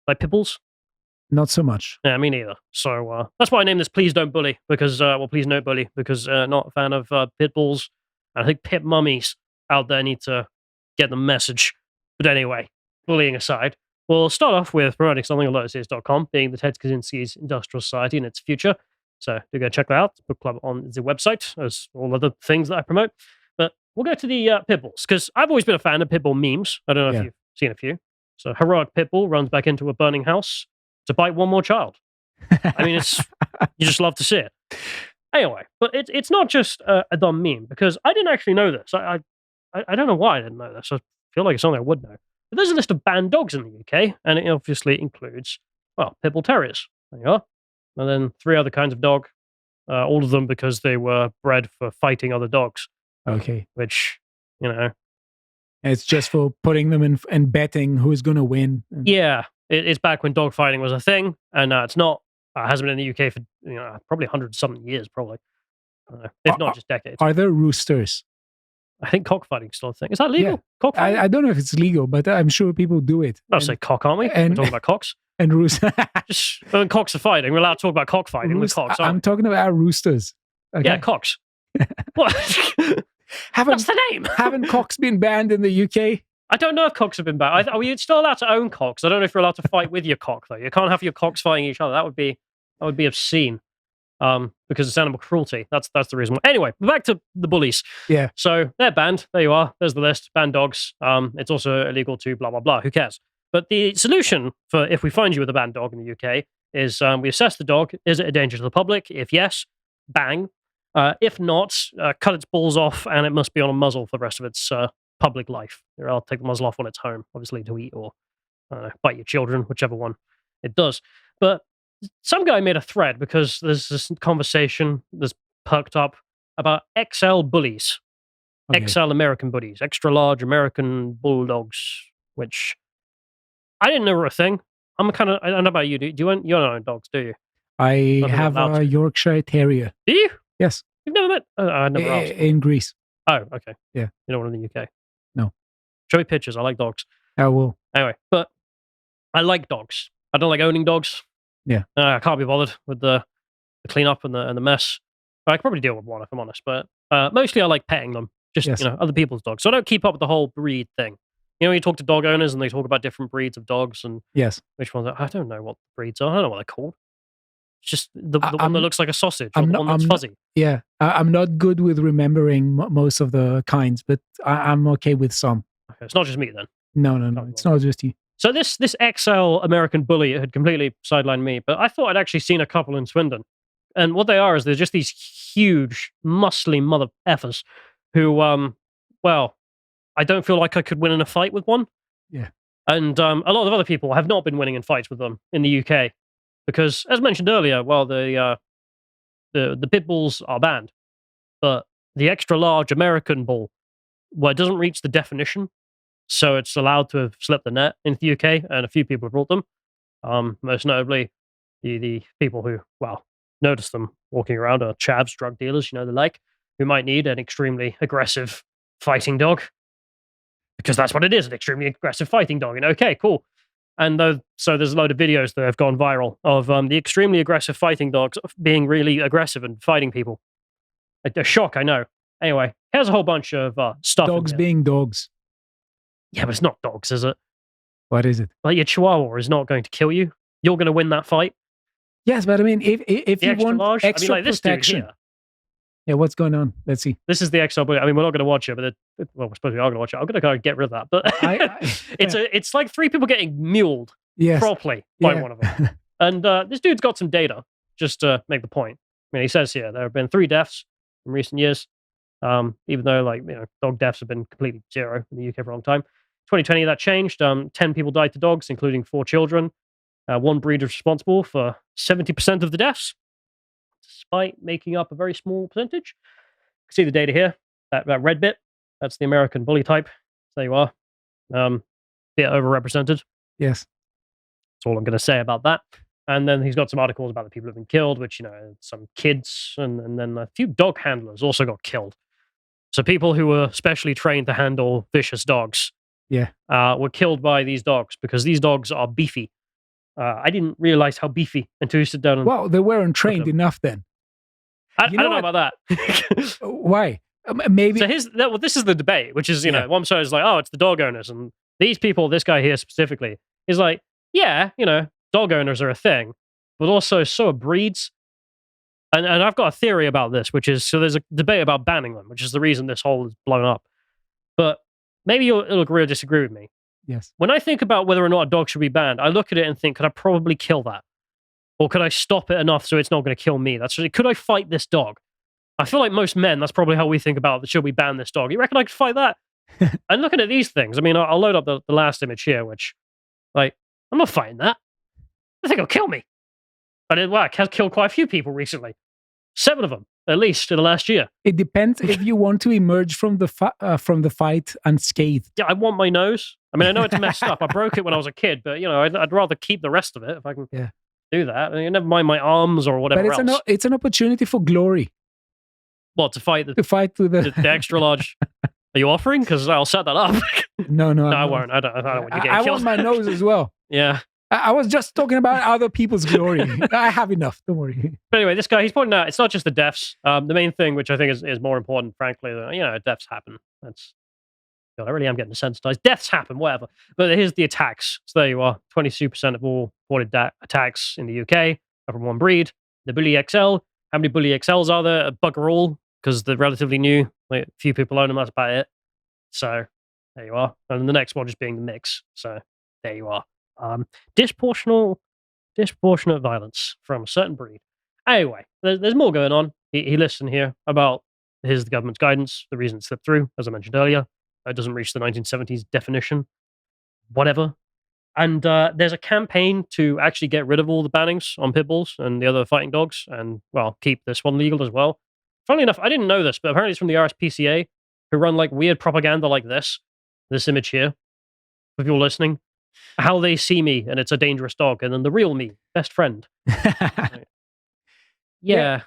Like pit bulls? Not so much. Yeah, me neither. So that's why I named this Please Don't Bully, because, please no bully, because not a fan of pit bulls. I think pit mummies out there need to get the message. But anyway, bullying aside, we'll start off with promoting something on lotusis.com, being the Ted Kaczynski's Industrial Society and its future. So do go check that out. Book club on the website, as all other things that I promote. But we'll go to the pit bulls, because I've always been a fan of pit bull memes. I don't know if you've seen a few. So heroic pit bull runs back into a burning house to bite one more child. I mean, you just love to see it. Anyway, but it's not just a dumb meme, because I didn't actually know this. I don't know why I didn't know this. I feel like it's something I would know. But there's a list of banned dogs in the UK, and it obviously includes, well, pit bull terriers. There you are. And then 3 other kinds of dog, all of them because they were bred for fighting other dogs. Okay. Which, it's just for putting them in and betting who's going to win. Yeah. It's back when dog fighting was a thing, and it's not. Hasn't been in the UK for probably 100-something years, probably, if not just decades. Are there roosters? I think cockfighting's still a thing. Is that legal? Yeah. Cockfighting? I don't know if it's legal, but I'm sure people do it. I'll say cock, aren't we? We're talking about cocks. And roosters. Just when cocks are fighting, we're allowed to talk about cockfighting with cocks. I'm talking about roosters. Okay? Yeah, cocks. What? What's the name? Haven't cocks been banned in the UK? I don't know if cocks have been banned. Are you still allowed to own cocks? I don't know if you're allowed to fight with your cock, though. You can't have your cocks fighting each other. That would be obscene. Because it's animal cruelty. That's the reason why. Anyway, back to the bullies. Yeah. So they're banned. There you are. There's the list. Banned dogs. It's also illegal to blah, blah, blah. Who cares? But the solution for if we find you with a banned dog in the UK is we assess the dog. Is it a danger to the public? If yes, bang. If not, cut its balls off, and it must be on a muzzle for the rest of its public life. I'll take the muzzle off when it's home, obviously, to eat or bite your children, whichever one it does. But some guy made a thread because there's this conversation that's perked up about XL bullies, XL American bullies, extra large American bulldogs, which I didn't know were a thing. I don't know about you. You don't own dogs, do you? I have a Yorkshire Terrier. Do you? Yes. You've never met? I never asked. In Greece. Oh, okay. Yeah. You don't want in the UK? No. Show me pictures. I like dogs. I will. Anyway, but I like dogs. I don't like owning dogs. Yeah. I can't be bothered with the cleanup and the mess. I could probably deal with one if I'm honest, but mostly I like petting them. Just, other people's dogs. So I don't keep up with the whole breed thing. You talk to dog owners and they talk about different breeds of dogs and which ones. I don't know what breeds are. I don't know what they're called. It's just the one that looks like a sausage or the one that's fuzzy. I'm not good with remembering most of the kinds, but I'm okay with some. Okay, it's not just me then. No. It's not just you. So this XL American bully had completely sidelined me, but I thought I'd actually seen a couple in Swindon. And what they are is they're just these huge, muscly mother effers who, I don't feel like I could win in a fight with one. Yeah. And a lot of other people have not been winning in fights with them in the UK because, as mentioned earlier, the pit bulls are banned, but the extra large American bull, it doesn't reach the definition. So it's allowed to have slipped the net into the UK, and a few people have brought them. Most notably, the people who, notice them walking around are chavs, drug dealers, the like, who might need an extremely aggressive fighting dog. Because that's what it is, an extremely aggressive fighting dog. And okay, cool. And so there's a load of videos that have gone viral of the extremely aggressive fighting dogs being really aggressive and fighting people. A shock, I know. Anyway, here's a whole bunch of stuff. Dogs being dogs. Yeah, but it's not dogs, is it? What is it? Like your Chihuahua is not going to kill you. You're going to win that fight. Yes, but I mean, if you want large, extra this protection. Dude here. Yeah, what's going on? Let's see. This is the XL bully. I mean, we're not going to watch it, but we're supposed to be going to watch it. I'm going to kind of get rid of that. But it's like 3 people getting muled properly by one of them. And this dude's got some data just to make the point. I mean, he says here there have been 3 deaths in recent years. Even though dog deaths have been completely zero in the UK for a long time. 2020 that changed. 10 people died to dogs, including 4 children. One breed is responsible for 70% of the deaths, despite making up a very small percentage. You can see the data here. That red bit, that's the American bully type. So there you are. Bit overrepresented. Yes. That's all I'm going to say about that. And then he's got some articles about the people who've been killed, which, some kids and then a few dog handlers also got killed. So people who were specially trained to handle vicious dogs were killed by these dogs because these dogs are beefy. I didn't realize how beefy until you sit down and... Well, they weren't trained enough then. I don't know about that. Why? Maybe. So this is the debate, which is, one side is like, oh, it's the dog owners. And these people, this guy here specifically, is like, yeah, dog owners are a thing, but also so are breeds. And I've got a theory about this, which is, so there's a debate about banning them, which is the reason this whole is blown up. But maybe you'll agree or disagree with me. Yes. When I think about whether or not a dog should be banned, I look at it and think, could I probably kill that? Or could I stop it enough so it's not going to kill me? Could I fight this dog? I feel like most men, that's probably how we think about, should we ban this dog? You reckon I could fight that? And looking at these things, I mean, I'll load up the last image here, which, like, I'm not fighting that. I think it'll kill me. I have killed quite a few people recently. 7 of them, at least, in the last year. It depends if you want to emerge from the fight unscathed. Yeah, I want my nose. I mean, I know it's messed up. I broke it when I was a kid, but, I'd rather keep the rest of it if I can do that. I mean, never mind my arms or whatever else. It's an opportunity for glory. What, to fight the extra large? Are you offering? Because I'll set that up. No, I won't. I don't want you getting killed. I want my nose as well. Yeah. I was just talking about other people's glory. I have enough. Don't worry. But anyway, this guy, he's pointing out, it's not just the deaths. The main thing, which I think is more important, frankly, deaths happen. God, I really am getting desensitized. Deaths happen, whatever. But here's the attacks. So there you are. 22% of all reported attacks in the UK are from one breed. The Bully XL. How many Bully XLs are there? Bugger all, because they're relatively new. Like, a few people own them, that's about it. So there you are. And the next one just being the mix. So there you are. Disproportionate violence from a certain breed. Anyway, there's more going on. He lists in here about the government's guidance, the reason it slipped through, as I mentioned earlier. It doesn't reach the 1970s definition. Whatever. And there's a campaign to actually get rid of all the bannings on pit bulls and the other fighting dogs, and, well, keep this one legal as well. Funnily enough, I didn't know this, but apparently it's from the RSPCA, who run, like, weird propaganda like this image here, for people listening, how they see me, and it's a dangerous dog, and then the real me, best friend. Right. Yeah.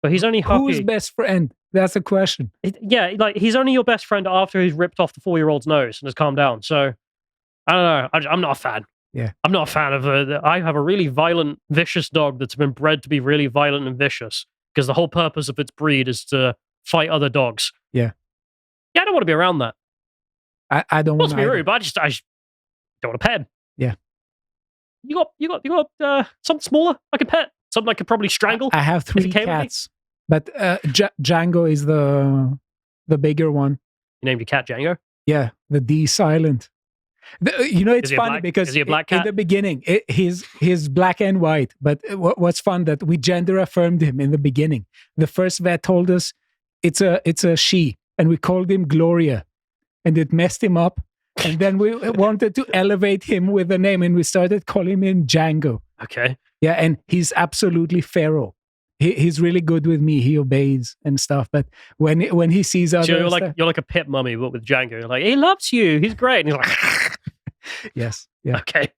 But he's only happy. Who's best friend? That's a question. Like, he's only your best friend after he's ripped off the 4-year-old's nose and has calmed down. So, I don't know. I'm not a fan. Yeah. I'm not a fan of I have a really violent, vicious dog that's been bred to be really violent and vicious, because the whole purpose of its breed is to fight other dogs. Yeah. Yeah, I don't want to be around that. I don't want to be rude, but I just don't want to pet him. Yeah. You got something smaller I could pet? Something I could probably strangle? I have 3 cats. But Django is the bigger one. You named your cat Django? Yeah, the D silent. It's funny because is he a black cat? In the beginning, he's black and white. But what's fun that we gender affirmed him in the beginning. The first vet told us it's a she, and we called him Gloria, and it messed him up. And then we wanted to elevate him with a name, and we started calling him Django. Okay. Yeah, and he's absolutely feral. He's really good with me. He obeys and stuff. But when he sees others, so you're like a pit mummy, but with Django. You're like, he loves you. He's great. And he's like, yes, yeah. Okay,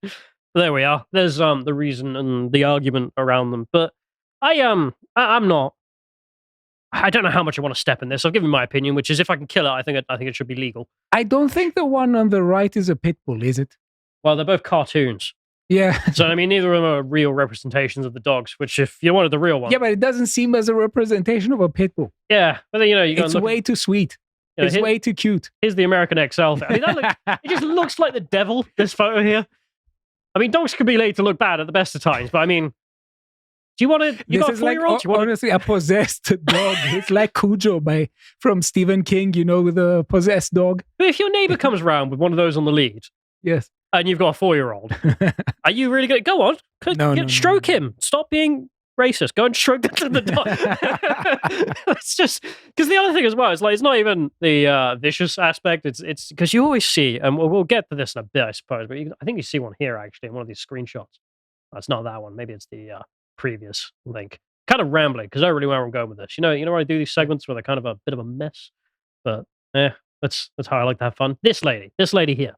there we are. There's the reason and the argument around them. But I'm not. I don't know how much I want to step in this. I've given my opinion, which is if I can kill it, I think it should be legal. I don't think the one on the right is a pit bull, is it? Well, they're both cartoons. Yeah. So, I mean, neither of them are real representations of the dogs, which if you wanted the real one. Yeah, but it doesn't seem as a representation of a pit bull. Yeah, but then, it's way too sweet. It's way too cute. Here's the American XL. I mean, it just looks like the devil, this photo here. I mean, dogs can be made to look bad at the best of times, but I mean, do you want to? You got a 4-year-old? Honestly, a possessed dog. It's like Cujo from Stephen King, with a possessed dog. But if your neighbor comes around with one of those on the lead, yes, and you've got a 4-year-old, are you really going to go on? Stroke him. Stop being racist. Go and stroke the dog. It's just because the other thing as well is like it's not even the vicious aspect. It's because you always see, and we'll get to this in a bit, I suppose. But I think you see one here actually in one of these screenshots. Oh, it's not that one. Maybe it's the previous link. Kind of rambling because I don't really know where I'm going with this. You know where I do these segments where they're kind of a bit of a mess. But that's how I like to have fun. This lady here.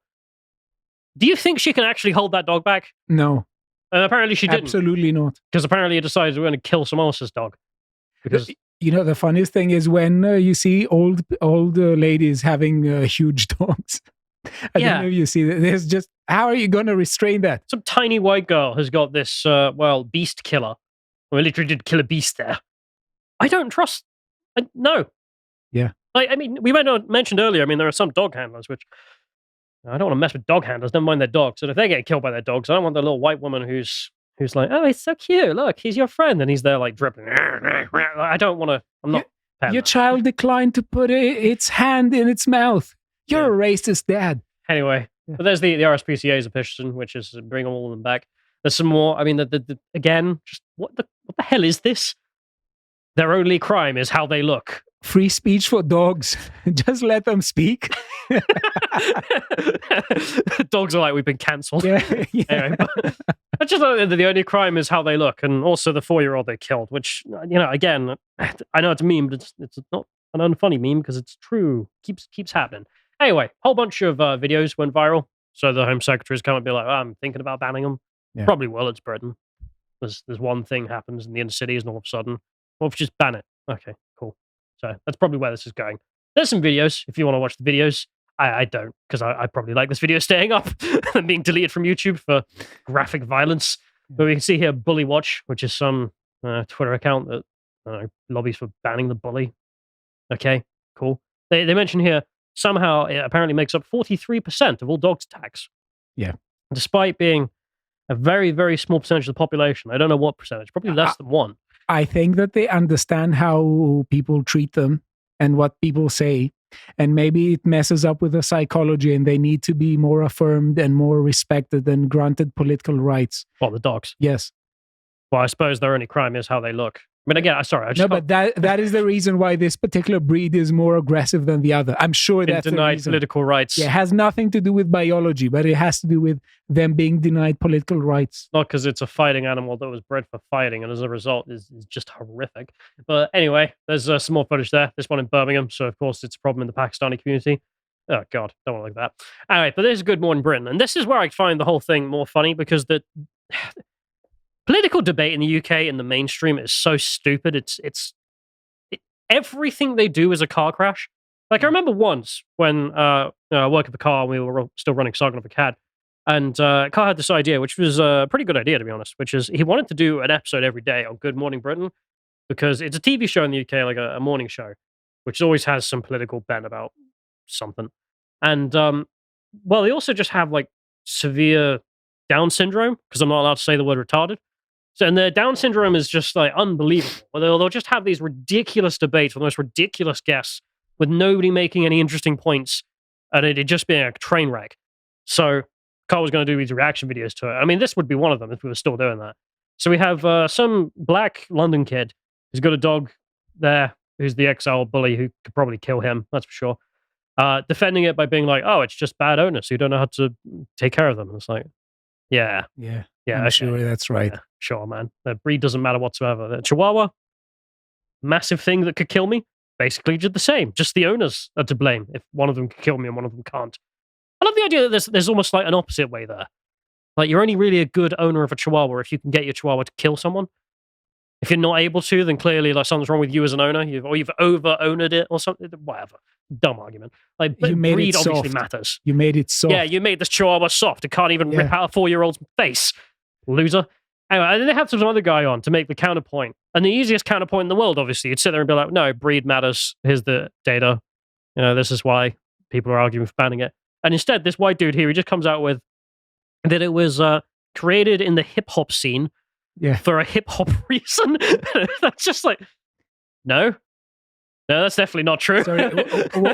Do you think she can actually hold that dog back? No. Apparently she didn't. Absolutely not. Because apparently he decided we're going to kill someone else's dog. Because the funniest thing is when you see old ladies having huge dogs. I don't know if you see that. There's just, how are you going to restrain that? Some tiny white girl has got this, beast killer. We literally did kill a beast there. I don't trust. No. Yeah. I mean, we mentioned earlier, I mean, there are some dog handlers, which I don't want to mess with dog handlers, never mind their dogs. And if they get killed by their dogs, I don't want the little white woman who's like, oh, he's so cute. Look, he's your friend. And he's there like dripping. I don't want to, I'm not. Your child declined to put its hand in its mouth. You're a racist dad. Anyway, but there's the RSPCA's petition, which is bring all of them back. There's some more. I mean, again, just what the hell is this? Their only crime is how they look. Free speech for dogs. Just let them speak. Dogs are like, we've been cancelled. Yeah. Anyway, I just thought that the only crime is how they look, and also the 4-year-old they killed, which, again, I know it's a meme, but it's not an unfunny meme because it's true. Keeps happening. Anyway, whole bunch of videos went viral. So the Home Secretary's come and be like, oh, I'm thinking about banning them. Yeah. Probably will. It's Britain. There's one thing happens in the inner cities, and all of a sudden, well, just ban it. Okay, cool. So that's probably where this is going. There's some videos if you want to watch the videos. I don't, because I probably like this video staying up and being deleted from YouTube for graphic violence. But we can see here Bully Watch, which is some Twitter account that lobbies for banning the bully. Okay, cool. They mention here somehow it apparently makes up 43% of all dogs attacks. Yeah. Despite being a very, very small percentage of the population. I don't know what percentage, probably less than 1. I think that they understand how people treat them and what people say. And maybe it messes up with the psychology and they need to be more affirmed and more respected and granted political rights. Well, the dogs. Yes. Well, I suppose their only crime is how they look. I mean, again, sorry. But that is the reason why this particular breed is more aggressive than the other. I'm sure that's denied political rights. Yeah, it has nothing to do with biology, but it has to do with them being denied political rights. Not because it's a fighting animal that was bred for fighting, and as a result is just horrific. But anyway, there's some more footage there. This one in Birmingham, so of course it's a problem in the Pakistani community. Oh, God, don't want to look at that. Anyway, but this is Good Morning Britain, and this is where I find the whole thing more funny, because the political debate in the UK in the mainstream is so stupid. Everything they do is a car crash. Like, I remember once when I worked at the car and we were still running Saga of a Cat, and Carr had this idea, which was a pretty good idea, to be honest, which is he wanted to do an episode every day on Good Morning Britain, because it's a TV show in the UK, like a morning show, which always has some political bent about something. And, well, they also just have, like, severe Down syndrome, because I'm not allowed to say the word retarded. So, and their Down syndrome is just, like, unbelievable. They'll just have these ridiculous debates with the most ridiculous guests, with nobody making any interesting points, and it just being a train wreck. So Carl was going to do these reaction videos to it. I mean, this would be one of them if we were still doing that. So we have some black London kid who's got a dog there, who's the XL bully who could probably kill him, that's for sure, defending it by being like, oh, it's just bad owners who don't know how to take care of them. And it's like, yeah. I'm okay. sure that's right. Yeah, sure, man. The breed doesn't matter whatsoever. The Chihuahua, massive thing that could kill me, basically did the same. Just the owners are to blame if one of them can kill me and one of them can't. I love the idea that there's almost like an opposite way there. Like, you're only really a good owner of a Chihuahua if you can get your Chihuahua to kill someone. If you're not able to, then clearly like something's wrong with you as an owner. You've over-owned it or something. Whatever. Dumb argument. Like, you made breed it soft. obviously matters. You made it soft. Yeah, you made this Chihuahua soft. It can't even rip out a 4-year-old's face. Loser. Anyway, and then they have some other guy on to make the counterpoint. And the easiest counterpoint in the world, obviously, you'd sit there and be like, no, breed matters. Here's the data. This is why people are arguing for banning it. And instead, this white dude here, he just comes out with that it was created in the hip-hop scene for a hip-hop reason. That's just like, no, that's definitely not true. Sorry,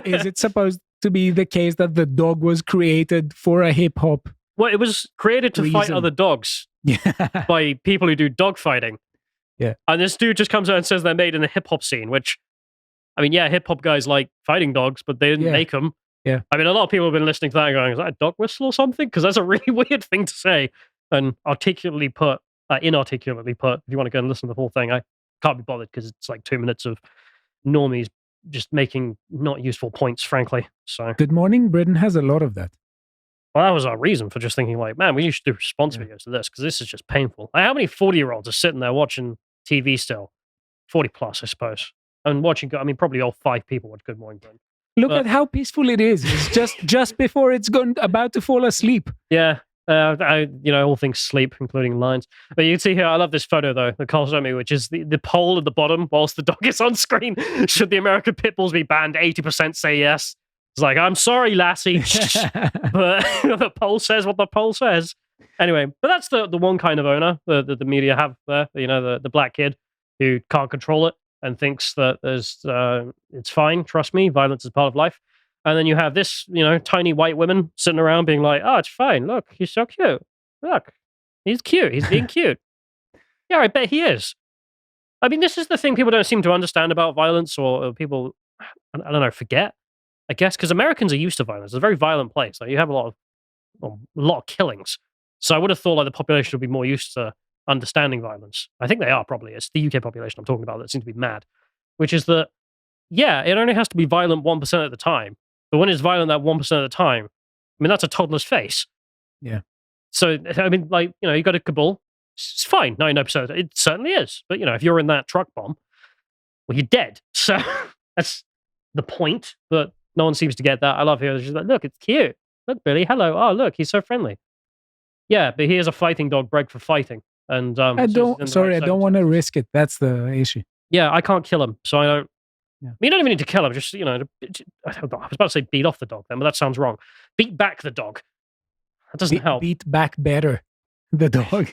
is it supposed to be the case that the dog was created for a hip-hop? Well, it was created to fight other dogs by people who do dog fighting. Yeah. And this dude just comes out and says they're made in the hip-hop scene, which, I mean, yeah, hip-hop guys like fighting dogs, but they didn't make them. Yeah. I mean, a lot of people have been listening to that and going, is that a dog whistle or something? Because that's a really weird thing to say. And inarticulately put, if you want to go and listen to the whole thing, I can't be bothered because it's like 2 minutes of normies just making not useful points, frankly. So Good Morning Britain has a lot of that. Well, that was our reason for just thinking like, man, we should do response videos to this because this is just painful. Like, how many 40-year-olds are sitting there watching TV still? 40 plus, I suppose. And watching, I mean, probably all 5 people watch Good Morning Britain. Look But- at how peaceful it is. It's just before it's about to fall asleep. Yeah. All things sleep, including lions. But you can see here, I love this photo though, that Carl showed me, which is the poll at the bottom whilst the dog is on screen. Should the American pit bulls be banned? 80% say yes. It's like, I'm sorry, lassie, but the poll says what the poll says. Anyway, but that's the one kind of owner that the media have there. The black kid who can't control it and thinks that it's fine. Trust me, violence is part of life. And then you have this, tiny white women sitting around being like, oh, it's fine. Look, he's so cute. Look, he's cute. He's being cute. Yeah, I bet he is. I mean, this is the thing people don't seem to understand about violence, or people, I don't know, forget, I guess, because Americans are used to violence. It's a very violent place. Like, you have a lot of killings. So I would have thought like the population would be more used to understanding violence. I think they are probably. It's the UK population I'm talking about that seems to be mad, which is that, yeah, it only has to be violent 1% at the time. But when it's violent that 1% of the time, I mean, that's a toddler's face. Yeah. So, I mean, like, you go to Kabul, it's fine, 99%. It certainly is. But, if you're in that truck bomb, well, you're dead. So that's the point. But no one seems to get that. I love here. She's like, look, it's cute. Look, Billy, hello. Oh, look, he's so friendly. Yeah, but he is a fighting dog bred for fighting. And I don't want to risk it. That's the issue. Yeah, I can't kill him, so I don't. Yeah. You don't even need to kill him. Just I was about to say beat off the dog then, but that sounds wrong. Beat back the dog. That doesn't help. Beat back better the dog.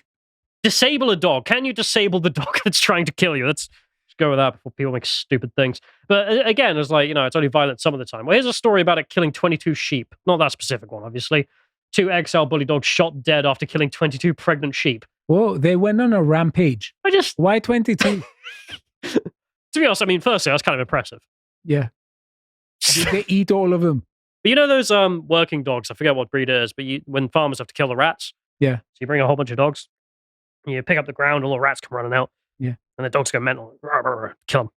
Disable a dog. Can you disable the dog that's trying to kill you? Let's just go with that before people make stupid things. But again, it's like it's only violent some of the time. Well, here's a story about it killing 22 sheep. Not that specific one, obviously. 2 XL bully dogs shot dead after killing 22 pregnant sheep. Whoa, they went on a rampage. Why 22? To be honest, I mean, firstly, that's kind of impressive. Yeah. Did they eat all of them? But those working dogs, I forget what breed it is, but when farmers have to kill the rats, yeah. So you bring a whole bunch of dogs, you pick up the ground, all the rats come running out, yeah, and the dogs go mental, kill them.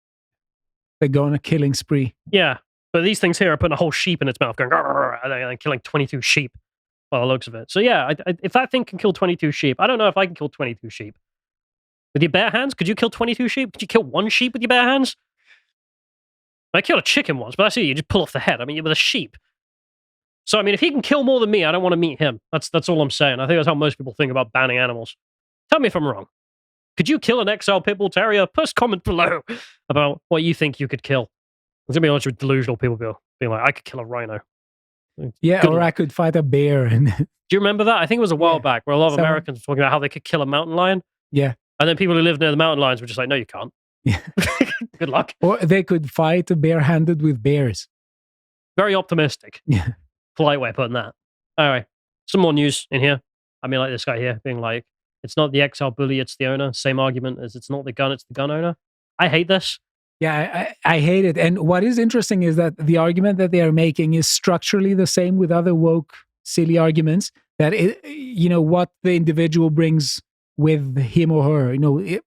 They go on a killing spree. Yeah, but these things here are putting a whole sheep in its mouth, going and then killing 22 sheep by the looks of it. So yeah, if that thing can kill 22 sheep, I don't know if I can kill 22 sheep. With your bare hands, could you kill 22 sheep? Could you kill 1 sheep with your bare hands? I killed a chicken once, but that's it. You just pull off the head. I mean, with a sheep. So, I mean, if he can kill more than me, I don't want to meet him. That's all I'm saying. I think that's how most people think about banning animals. Tell me if I'm wrong. Could you kill an XL Pit Bull Terrier? Post comment below about what you think you could kill. There's going to be a bunch of delusional people being like, I could kill a rhino. Yeah, Good or luck. I could fight a bear. And Do you remember that? I think it was a while back where a lot of Americans were talking about how they could kill a mountain lion. Yeah. And then people who live near the mountain lions were just like, no, you can't. Yeah. Good luck. Or they could fight barehanded with bears. Very optimistic. Yeah. Polite way of putting that. All right. Some more news in here. I mean, like this guy here being like, it's not the XL bully, it's the owner. Same argument as it's not the gun, it's the gun owner. I hate this. Yeah, I hate it. And what is interesting is that the argument that they are making is structurally the same with other woke, silly arguments, that, what the individual brings with him or her,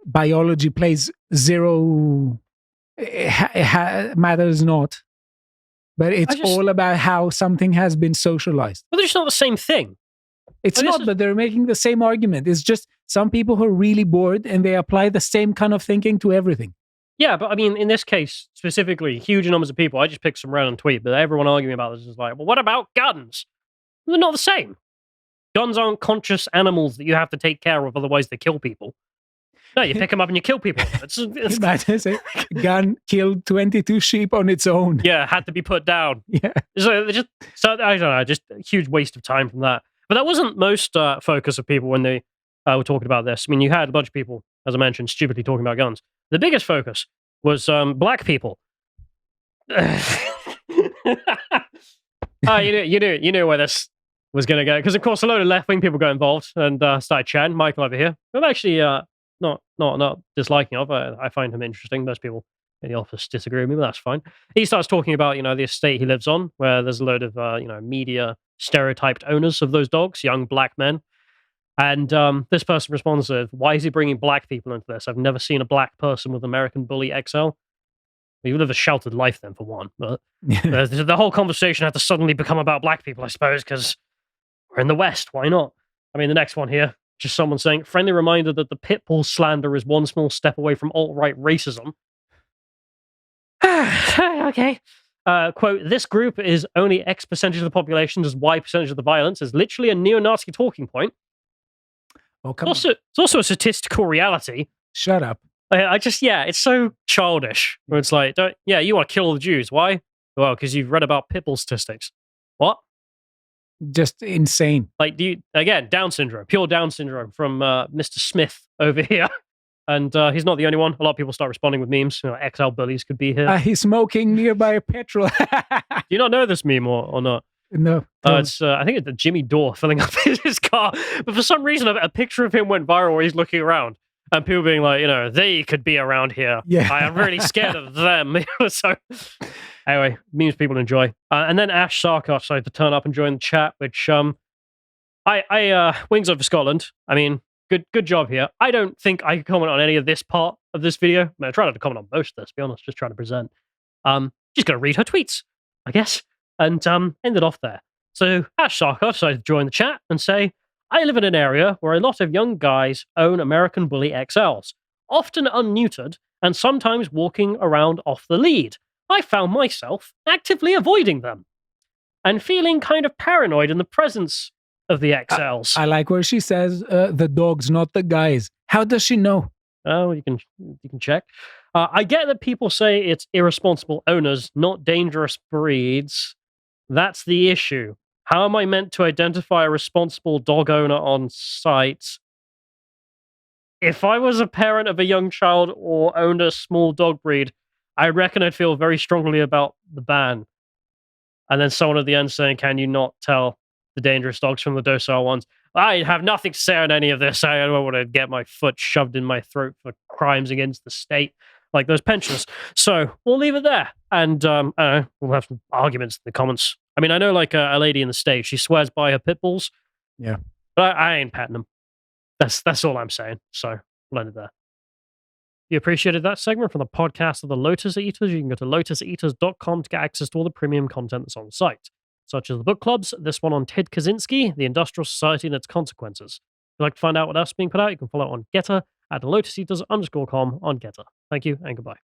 biology plays zero, matters not. But it's all about how something has been socialized. But they're just not the same thing. It's not, but they're making the same argument. It's just some people who are really bored and they apply the same kind of thinking to everything. Yeah, but I mean, in this case, specifically, huge numbers of people, I just picked some random tweet, but everyone arguing about this is like, well, what about guns? They're not the same. Guns aren't conscious animals that you have to take care of, otherwise they kill people. No, you pick them up and you kill people. It's gun killed 22 sheep on its own. Yeah, had to be put down. Yeah. So I don't know, just a huge waste of time from that. But that wasn't most focus of people when they were talking about this. I mean, you had a bunch of people, as I mentioned, stupidly talking about guns. The biggest focus was black people. You knew where this was going to go, because of course a load of left-wing people got involved and started chatting. Michael over here, I'm actually not disliking of. I find him interesting. Most people in the office disagree with me, but that's fine. He starts talking about the estate he lives on, where there's a load of media stereotyped owners of those dogs, young black men. And this person responds with, why is he bringing black people into this? I've never seen a black person with American Bully XL. You live a sheltered life then, for one. But the whole conversation had to suddenly become about black people, I suppose, because we're in the West. Why not? I mean, the next one here, just someone saying, friendly reminder that the pit bull slander is one small step away from alt-right racism. Okay. Quote, this group is only X percentage of the population, as Y percentage of the violence is literally a neo-Nazi talking point. Oh, come on. It's also a statistical reality. Shut up. It's so childish. Where it's like, you want to kill all the Jews. Why? Well, because you've read about Pitbull statistics. What? Just insane. Like, Down syndrome, pure Down syndrome from Mr. Smith over here. And he's not the only one. A lot of people start responding with memes. XL bullies could be here. He's smoking nearby a petrol. Do you not know this meme or not? No. It's I think it's Jimmy Dore filling up his car. But for some reason, a picture of him went viral where he's looking around. And people being like, they could be around here. Yeah. I am really scared of them. So, anyway, memes people enjoy. And then Ash Sarkar decided to turn up and join the chat, which, Wings Over Scotland. I mean, good job here. I don't think I could comment on any of this part of this video. I mean, I try not to comment on most of this, to be honest, just trying to present. Just going to read her tweets, I guess. And ended off there. So, Ash Sarkar decided to join the chat and say, I live in an area where a lot of young guys own American Bully XLs, often unneutered and sometimes walking around off the lead. I found myself actively avoiding them and feeling kind of paranoid in the presence of the XLs. I like where she says the dogs, not the guys. How does she know? Oh, you can check. I get that people say it's irresponsible owners, not dangerous breeds. That's the issue. How am I meant to identify a responsible dog owner on site? If I was a parent of a young child or owned a small dog breed, I reckon I'd feel very strongly about the ban. And then someone at the end saying, can you not tell the dangerous dogs from the docile ones? I have nothing to say on any of this. I don't want to get my foot shoved in my throat for crimes against the state, like those pensioners. So we'll leave it there. And I don't know, we'll have some arguments in the comments. I mean, I know like a lady in the States, she swears by her pit bulls. Yeah. But I ain't patting them. That's all I'm saying. So we'll end it there. If you appreciated that segment from the podcast of the Lotus Eaters, you can go to lotuseaters.com to get access to all the premium content that's on the site, such as the book clubs, this one on Ted Kaczynski, the Industrial Society and its Consequences. If you'd like to find out what else is being put out, you can follow on Getter at lotuseaters_com on Getter. Thank you and goodbye.